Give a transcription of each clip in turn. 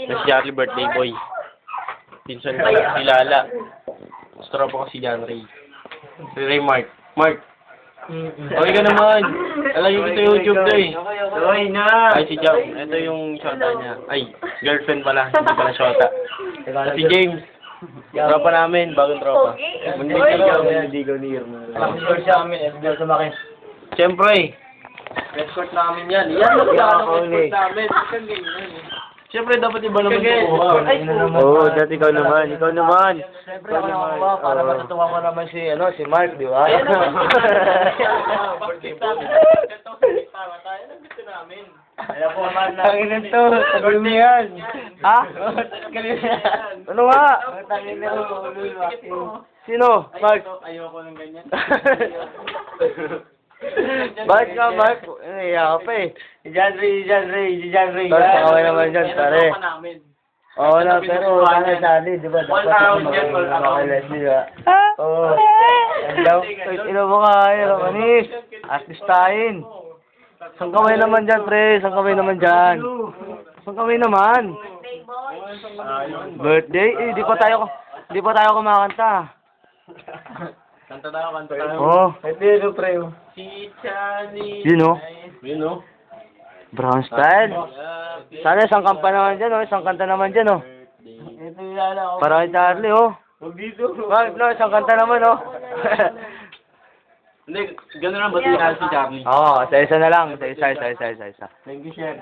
na si Charlie birthday boy. Pinsan ko si Lala. Gusto po ko si John Ray. Si Ray Mark. Mark! Okay ka naman! Alagay ko sa YouTube to eh. Okay na! Ay, si Jam. Ito yung shota niya. Ay, girlfriend pala. Hindi pala shota. Si James. Tropa namin. Bagong tropa. Hindi ko ni Irma. Escort sa amin. Escort sa makin. Siyempre. Escort namin yan. Yan ang escort namin. Siyempre, dapat iba naman ito. Oo, dati ikaw naman. Ikaw naman. Siyempre, ako naman. Para matutuwa ko naman si Mark, di ba? Alam ko naman na. Tangin ito. Tagal mo yan. Ha? Ano nga? Tangin na. Sino? Mark? Ayoko ng ganyan. Bakit nga, Mark? Iya ka pa eh. Si John Ray. Tapos nakaway naman dyan, pare. Oo na, pero sana sali, di ba? All around yan, all around. Leslie, ba? Oo. Ilo mo ka, manis. Artistahin. Saan kamay naman dyan, pre? Saan kamay naman dyan? Saan kamay naman? Birthday? Eh, di pa tayo kumakanta. Kanta tayo. Oo. Ito, pre. Si Charlie. Yun, oh. Yun, oh. Brown style. Sana isang kanta naman dyan, oh. Isang kanta naman dyan, oh. Ito yung lala ko. Para kay Charlie, oh. Huwag dito. Bakit, no? Isang kanta naman, oh. Hindi, gano'n lang batiin natin si Charlie. Oo, isa-isa na lang. Isa-isa. Thank you, Chef.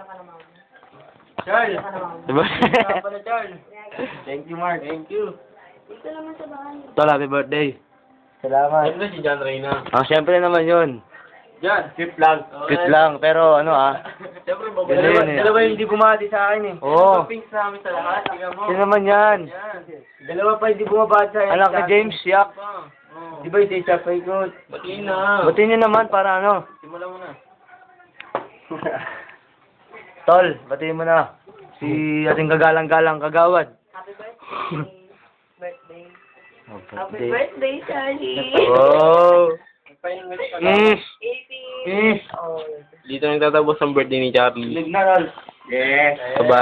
Charles! Diba? Charles. Thank you, Mark. Thank you. Tol, happy birthday. Salamat. Siyempre si John Reyna. Siyempre naman yun. John, cute lang. Cute lang, pero ano Siyempre, Ganda yun, eh. dalawa yung hindi bumati sa akin eh. Oo. Pinks namin sa lahat. Tingnan mo. Sino naman yan? Yan. Dalawa pa hindi bumabati sa akin. Anak ni James, yak. Oh. Di ba yung James, very good. Batiin na. Batiin niyo naman para ano. Simulan mo na. Tol, batiin mo na. Si ating kagalang-galang kagawad. Happy birthday. Oh, Happy birthday, Charlie. Oh. AP. Dito nagtatapos ang birthday ni Charlie. Yes. Bye.